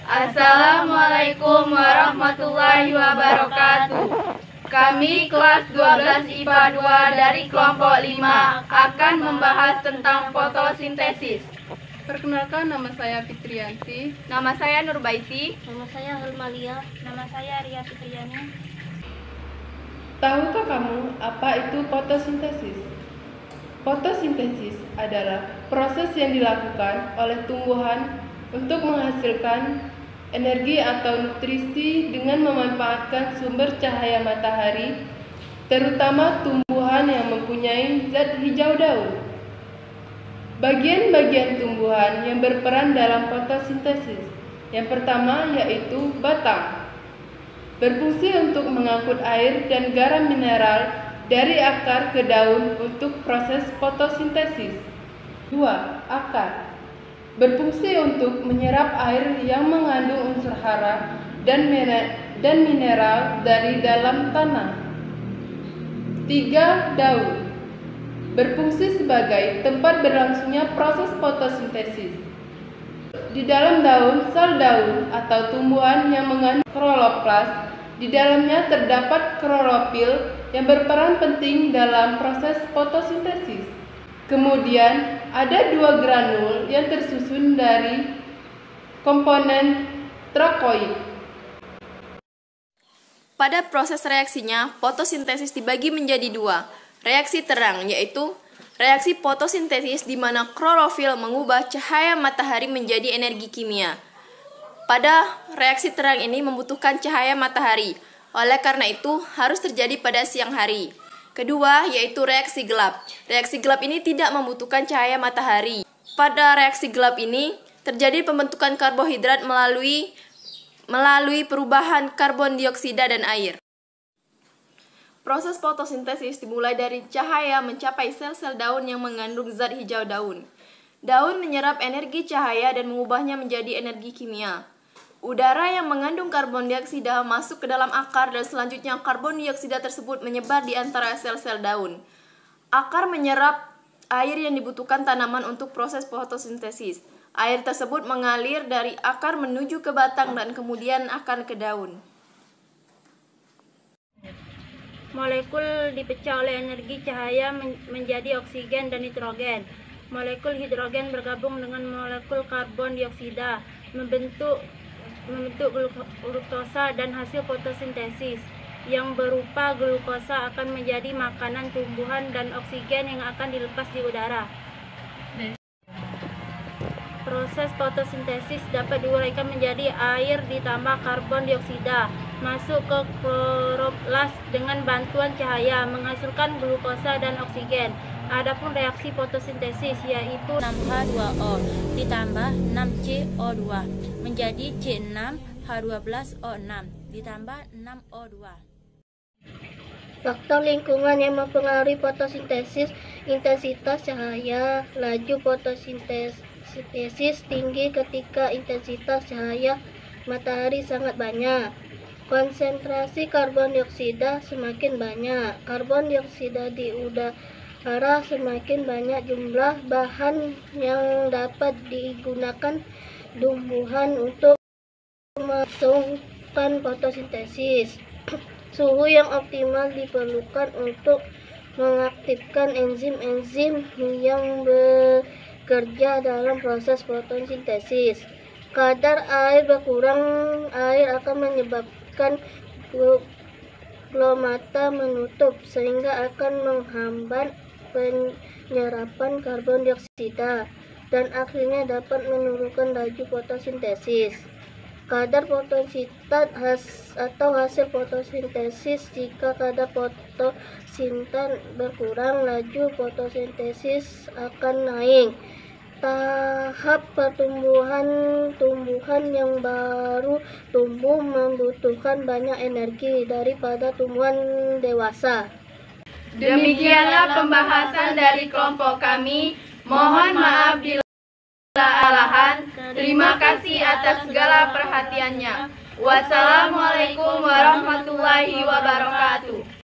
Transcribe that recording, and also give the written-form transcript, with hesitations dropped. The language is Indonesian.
Assalamualaikum warahmatullahi wabarakatuh. Kami kelas 12 IPA 2 dari kelompok 5 akan membahas tentang fotosintesis. Perkenalkan, nama saya Fitrianti. Nama saya Nurbaiti. Nama saya Hilmalia. Nama saya Ria Fitriani. Tahukah kamu apa itu fotosintesis? Fotosintesis adalah proses yang dilakukan oleh tumbuhan untuk menghasilkan energi atau nutrisi dengan memanfaatkan sumber cahaya matahari, terutama tumbuhan yang mempunyai zat hijau daun. Bagian-bagian tumbuhan yang berperan dalam fotosintesis. Yang pertama yaitu batang. Berfungsi untuk mengangkut air dan garam mineral dari akar ke daun untuk proses fotosintesis. 2. Akar. Berfungsi untuk menyerap air yang mengandung unsur hara dan mineral dari dalam tanah. 3. Daun. Berfungsi sebagai tempat berlangsungnya proses fotosintesis. Di dalam daun, sel daun atau tumbuhan yang mengandung kloroplas, di dalamnya terdapat klorofil yang berperan penting dalam proses fotosintesis. Kemudian, ada 2 granul yang tersusun dari komponen trokoid. Pada proses reaksinya, fotosintesis dibagi menjadi 2. Reaksi terang, yaitu reaksi fotosintesis di mana klorofil mengubah cahaya matahari menjadi energi kimia. Pada reaksi terang ini membutuhkan cahaya matahari, oleh karena itu harus terjadi pada siang hari. Kedua, yaitu reaksi gelap. Reaksi gelap ini tidak membutuhkan cahaya matahari. Pada reaksi gelap ini terjadi pembentukan karbohidrat melalui perubahan karbon dioksida dan air. Proses fotosintesis dimulai dari cahaya mencapai sel-sel daun yang mengandung zat hijau daun. Daun menyerap energi cahaya dan mengubahnya menjadi energi kimia. Udara yang mengandung karbon dioksida masuk ke dalam akar dan selanjutnya karbon dioksida tersebut menyebar di antara sel-sel daun. Akar menyerap air yang dibutuhkan tanaman untuk proses fotosintesis. Air tersebut mengalir dari akar menuju ke batang dan kemudian akan ke daun. Molekul dipecah oleh energi cahaya menjadi oksigen dan nitrogen. Molekul hidrogen bergabung dengan molekul karbon dioksida membentuk glukosa dan hasil fotosintesis yang berupa glukosa akan menjadi makanan tumbuhan dan oksigen yang akan dilepas di udara. Proses fotosintesis dapat diuraikan menjadi air ditambah karbon dioksida masuk ke kloroplas dengan bantuan cahaya menghasilkan glukosa dan oksigen. Adapun reaksi fotosintesis yaitu 6H2O ditambah 6CO2 menjadi C6H12O6 ditambah 6O2. Faktor lingkungan yang mempengaruhi fotosintesis: intensitas cahaya. Laju fotosintesis tinggi ketika intensitas cahaya matahari sangat banyak. Konsentrasi karbon dioksida semakin banyak. Karbon dioksida di udara semakin banyak jumlah bahan yang dapat digunakan tumbuhan untuk melangsungkan fotosintesis. Suhu yang optimal diperlukan untuk mengaktifkan enzim-enzim yang bekerja dalam proses fotosintesis. Kadar air berkurang, air akan menyebabkan glomata menutup sehingga akan menghambat penyerapan karbon dioksida dan akhirnya dapat menurunkan laju fotosintesis. Kadar fotosintat atau hasil fotosintesis: jika kadar fotosintat berkurang, laju fotosintesis akan naik. Tahap pertumbuhan tumbuhan yang baru tumbuh membutuhkan banyak energi daripada tumbuhan dewasa. Demikianlah pembahasan dari kelompok kami. Mohon maaf bila kesalahan. Terima kasih atas segala perhatiannya. Wassalamualaikum warahmatullahi wabarakatuh.